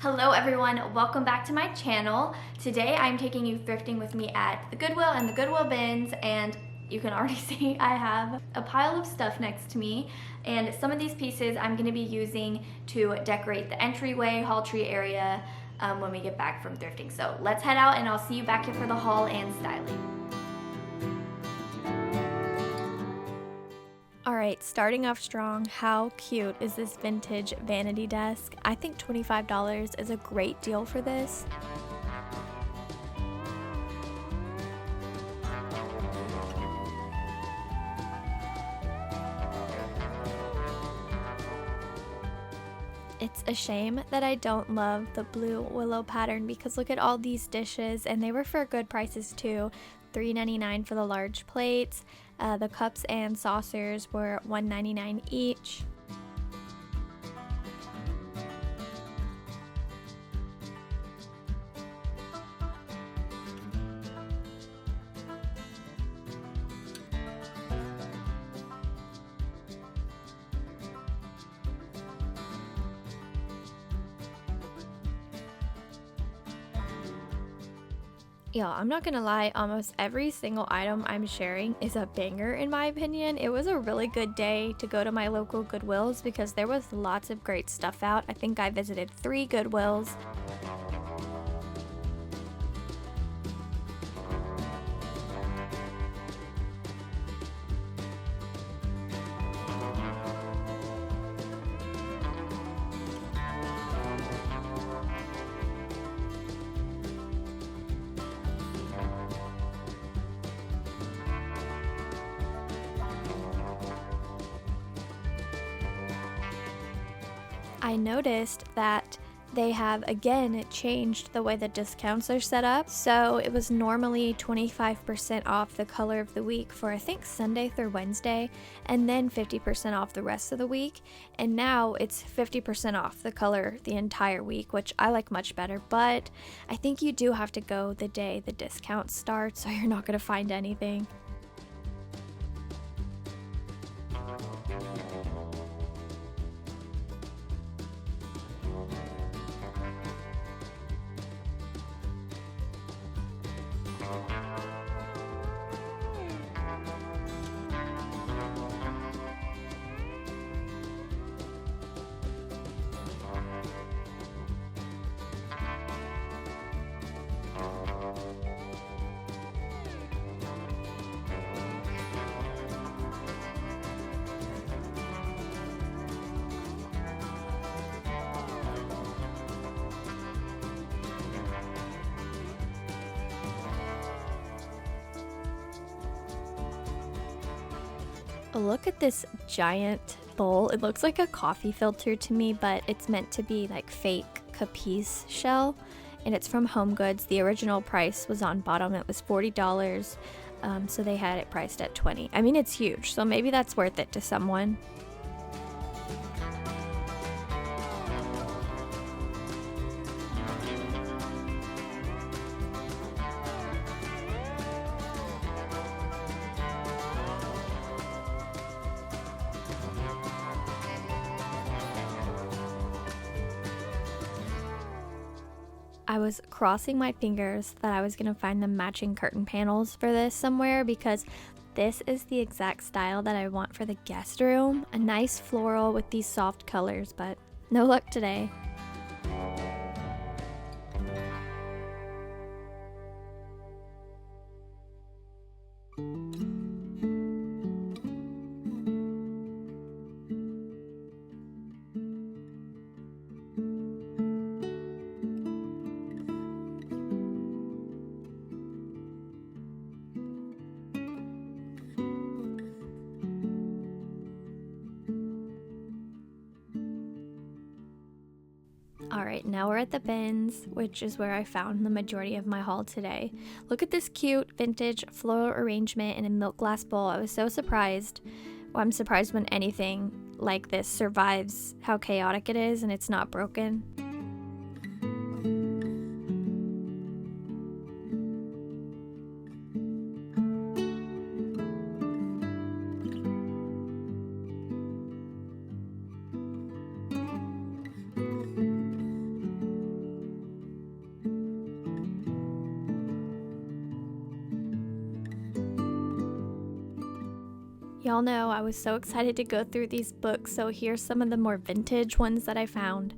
Hello everyone, welcome back to my channel. Today I'm taking you thrifting with me at the Goodwill and the Goodwill bins, and you can already see I have a pile of stuff next to me, and some of these pieces I'm going to be using to decorate the entryway haul tree area when we get back from thrifting. So let's head out and I'll see you back here for the haul and styling. Alright, starting off strong, how cute is this vintage vanity desk? I think $25 is a great deal for this. It's a shame that I don't love the blue willow pattern because look at all these dishes, and they were for good prices too. $3.99 for the large plates. The cups and saucers were $1.99 each. Y'all, I'm not gonna lie, almost every single item I'm sharing is a banger in my opinion. It was a really good day to go to my local Goodwills because there was lots of great stuff out. I think I visited 3 Goodwills. I noticed that they have again changed the way the discounts are set up. So it was normally 25% off the color of the week for I think Sunday through Wednesday, and then 50% off the rest of the week. And now it's 50% off the color the entire week, which I like much better. But I think you do have to go the day the discount starts, so you're not going to find anything. Look at this giant bowl. It looks like a coffee filter to me, but it's meant to be like fake capiz shell, and it's from Home Goods. The original price was on bottom. It was $40, so they had it priced at $20. I mean, it's huge, so maybe that's worth it to someone. I was crossing my fingers that I was going to find the matching curtain panels for this somewhere because this is the exact style that I want for the guest room. A nice floral with these soft colors, but no luck today. Alright, now we're at the bins, which is where I found the majority of my haul today. Look at this cute vintage floral arrangement in a milk glass bowl. I was so surprised. Well, I'm surprised when anything like this survives how chaotic it is and it's not broken. Y'all know I was so excited to go through these books, so here's some of the more vintage ones that I found.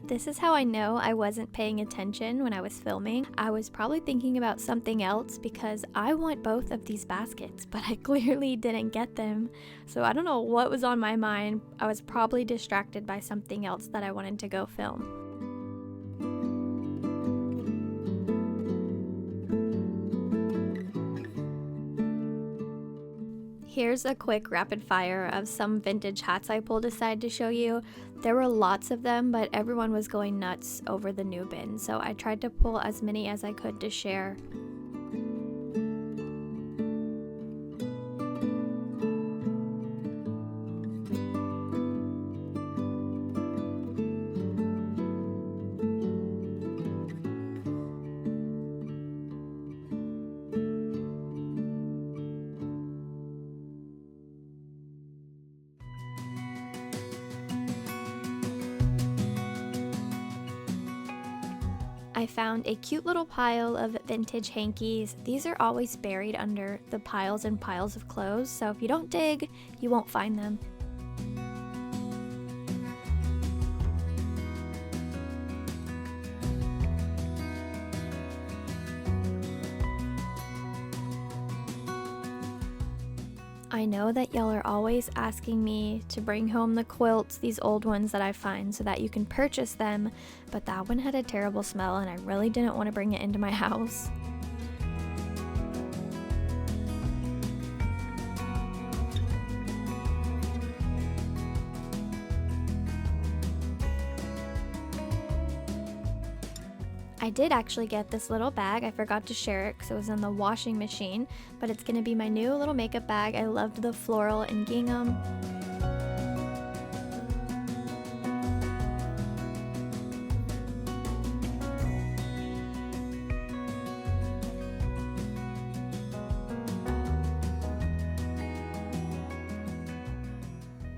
This is how I know I wasn't paying attention when I was filming. I was probably thinking about something else because I want both of these baskets, but I clearly didn't get them. So I don't know what was on my mind. I was probably distracted by something else that I wanted to go film. Here's a quick rapid fire of some vintage hats I pulled aside to show you. There were lots of them, but everyone was going nuts over the new bin, so I tried to pull as many as I could to share. I found a cute little pile of vintage hankies. These are always buried under the piles and piles of clothes, so if you don't dig, you won't find them. I know that y'all are always asking me to bring home the quilts, these old ones that I find, so that you can purchase them, but that one had a terrible smell and I really didn't want to bring it into my house. I did actually get this little bag. I forgot to share it because it was in the washing machine, but it's going to be my new little makeup bag. I loved the floral and gingham.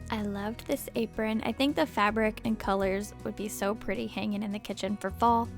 I loved this apron. I think the fabric and colors would be so pretty hanging in the kitchen for fall.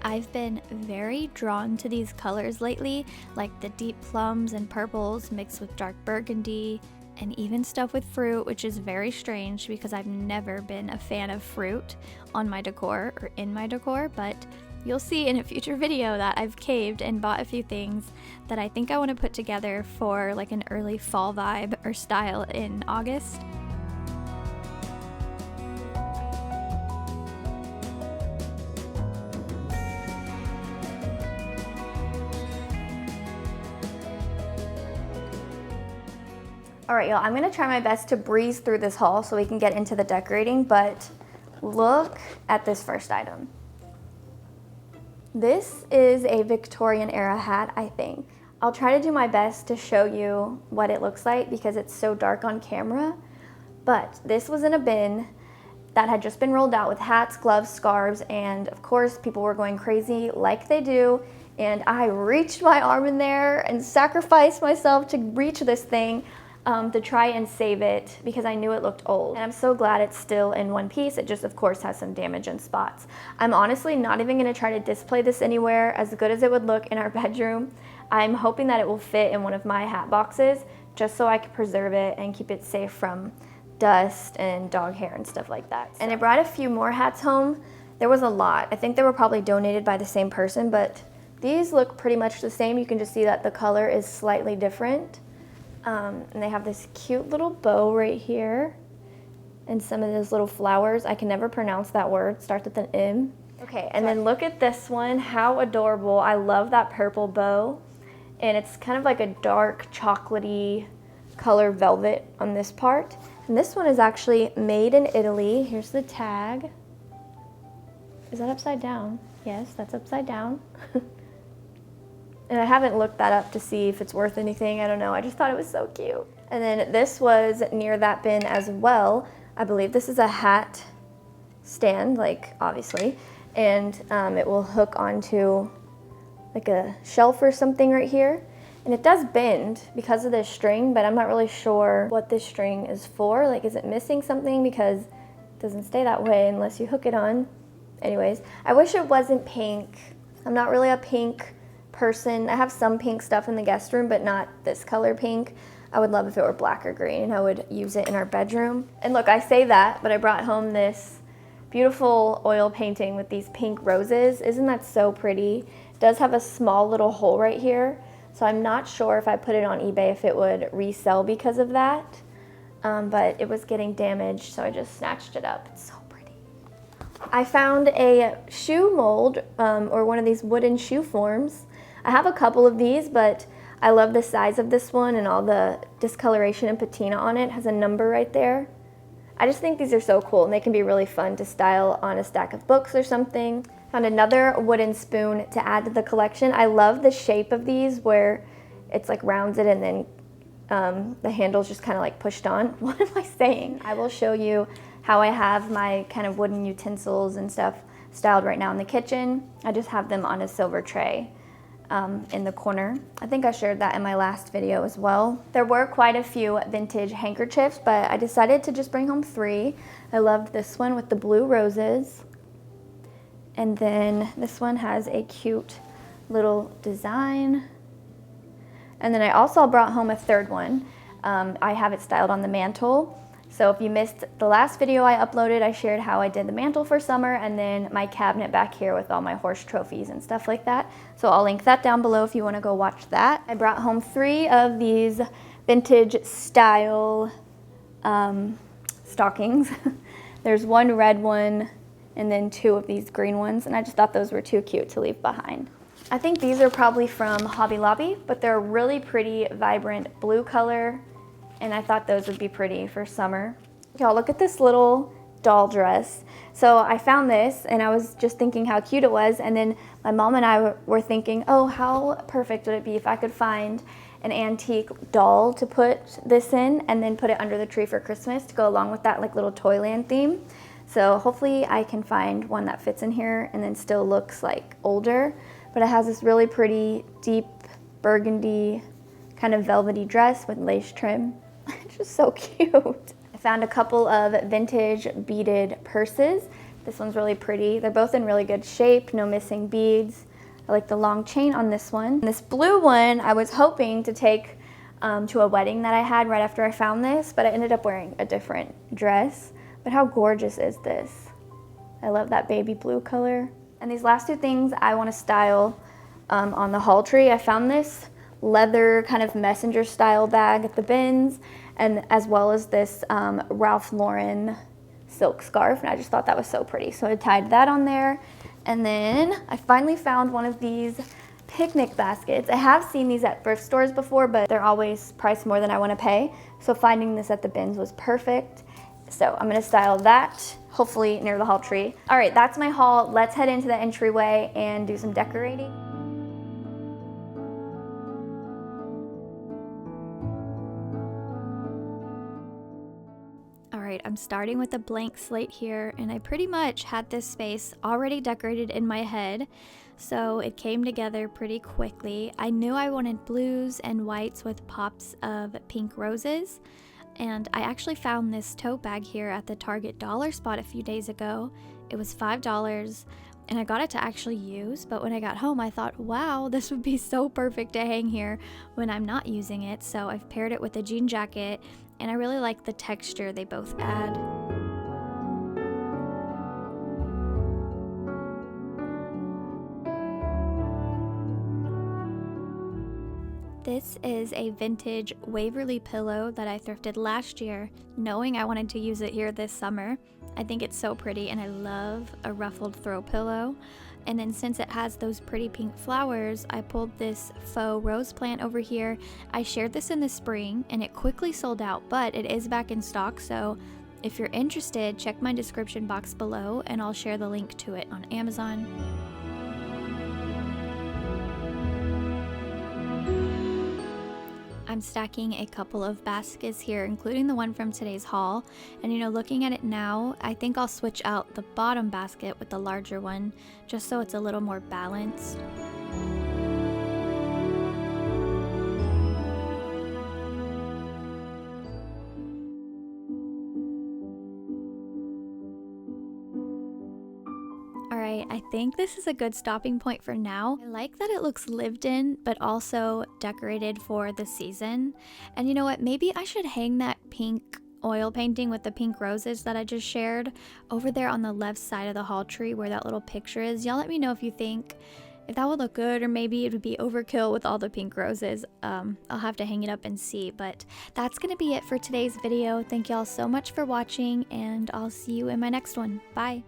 I've been very drawn to these colors lately, like the deep plums and purples mixed with dark burgundy, and even stuff with fruit, which is very strange because I've never been a fan of fruit on my decor or in my decor, but you'll see in a future video that I've caved and bought a few things that I think I want to put together for like an early fall vibe or style in August. All right, y'all, I'm gonna try my best to breeze through this haul so we can get into the decorating, but look at this first item. This is a Victorian era hat, I think. I'll try to do my best to show you what it looks like because it's so dark on camera, but this was in a bin that had just been rolled out with hats, gloves, scarves, and of course people were going crazy like they do, and I reached my arm in there and sacrificed myself to reach this thing to try and save it because I knew it looked old. And I'm so glad it's still in one piece. It just, of course, has some damage and spots. I'm honestly not even gonna try to display this anywhere, as good as it would look in our bedroom. I'm hoping that it will fit in one of my hat boxes just so I could preserve it and keep it safe from dust and dog hair and stuff like that. And I brought a few more hats home. There was a lot. I think they were probably donated by the same person, but these look pretty much the same. You can just see that the color is slightly different. And they have this cute little bow right here and some of those little flowers. I can never pronounce that word. Starts with an M. Okay, and then look at this one. How adorable. I love that purple bow. And it's kind of like a dark chocolatey color velvet on this part. And this one is actually made in Italy. Here's the tag. Is that upside down? Yes, that's upside down. And I haven't looked that up to see if it's worth anything. I don't know. I just thought it was so cute. And then this was near that bin as well. I believe this is a hat stand, like obviously. And it will hook onto like a shelf or something right here. And it does bend because of this string, but I'm not really sure what this string is for. Like, is it missing something? Because it doesn't stay that way unless you hook it on. Anyways, I wish it wasn't pink. I'm not really a pink person. I have some pink stuff in the guest room, but not this color pink. I would love if it were black or green, and I would use it in our bedroom. And look, I say that, but I brought home this beautiful oil painting with these pink roses. Isn't that so pretty? It does have a small little hole right here, so I'm not sure if I put it on eBay if it would resell because of that, but it was getting damaged, so I just snatched it up. It's so pretty. I found a shoe mold, or one of these wooden shoe forms. I have a couple of these, but I love the size of this one and all the discoloration and patina on it. It has a number right there. I just think these are so cool, and they can be really fun to style on a stack of books or something. Found another wooden spoon to add to the collection. I love the shape of these where it's like rounded and then the handle's just kind of like pushed on. What am I saying? I will show you how I have my kind of wooden utensils and stuff styled right now in the kitchen. I just have them on a silver tray in the corner. I think I shared that in my last video as well. There were quite a few vintage handkerchiefs, but I decided to just bring home 3. I loved this one with the blue roses. And then this one has a cute little design. And then I also brought home a 3rd one. I have it styled on the mantle. So if you missed the last video I uploaded, I shared how I did the mantle for summer, and then my cabinet back here with all my horse trophies and stuff like that. So I'll link that down below if you want to go watch that. I brought home 3 of these vintage style stockings. There's one red one and then 2 of these green ones, and I just thought those were too cute to leave behind. I think these are probably from Hobby Lobby, but they're a really pretty, vibrant blue color, and I thought those would be pretty for summer. Y'all, look at this little doll dress. So I found this, and I was just thinking how cute it was, and then my mom and I were thinking, oh, how perfect would it be if I could find an antique doll to put this in, and then put it under the tree for Christmas to go along with that like little Toyland theme. So hopefully I can find one that fits in here and then still looks like older, but it has this really pretty deep burgundy kind of velvety dress with lace trim. It's just so cute. I found a couple of vintage beaded purses. This one's really pretty. They're both in really good shape, no missing beads. I like the long chain on this one. And this blue one I was hoping to take to a wedding that I had right after I found this, but I ended up wearing a different dress. But how gorgeous is this? I love that baby blue color. And these last 2 things I want to style on the haul tree. I found this leather kind of messenger style bag at the bins, and as well as this Ralph Lauren silk scarf, and I just thought that was so pretty, so I tied that on there. And then I finally found one of these picnic baskets. I have seen these at thrift stores before, but they're always priced more than I want to pay, so finding this at the bins was perfect. So I'm going to style that hopefully near the haul tree. All right, that's my haul. Let's head into the entryway and do some decorating. Alright, I'm starting with a blank slate here, and I pretty much had this space already decorated in my head, so it came together pretty quickly. I knew I wanted blues and whites with pops of pink roses, and I actually found this tote bag here at the Target dollar spot a few days ago. It was $5 and I got it to actually use, but when I got home I thought, wow, this would be so perfect to hang here when I'm not using it. So I've paired it with a jean jacket, and I really like the texture they both add. This is a vintage Waverly pillow that I thrifted last year, knowing I wanted to use it here this summer. I think it's so pretty, and I love a ruffled throw pillow. And then since it has those pretty pink flowers, I pulled this faux rose plant over here. I shared this in the spring and it quickly sold out, but it is back in stock, so if you're interested, check my description box below and I'll share the link to it on Amazon. I'm stacking a couple of baskets here, including the one from today's haul, and looking at it now, I think I'll switch out the bottom basket with the larger one just so it's a little more balanced. Alright, I think this is a good stopping point for now. I like that it looks lived in, but also decorated for the season. And you know what, maybe I should hang that pink oil painting with the pink roses that I just shared over there on the left side of the hall tree where that little picture is. Y'all let me know if you think if that would look good, or maybe it would be overkill with all the pink roses. I'll have to hang it up and see, but that's gonna be it for today's video. Thank y'all so much for watching, and I'll see you in my next one. Bye.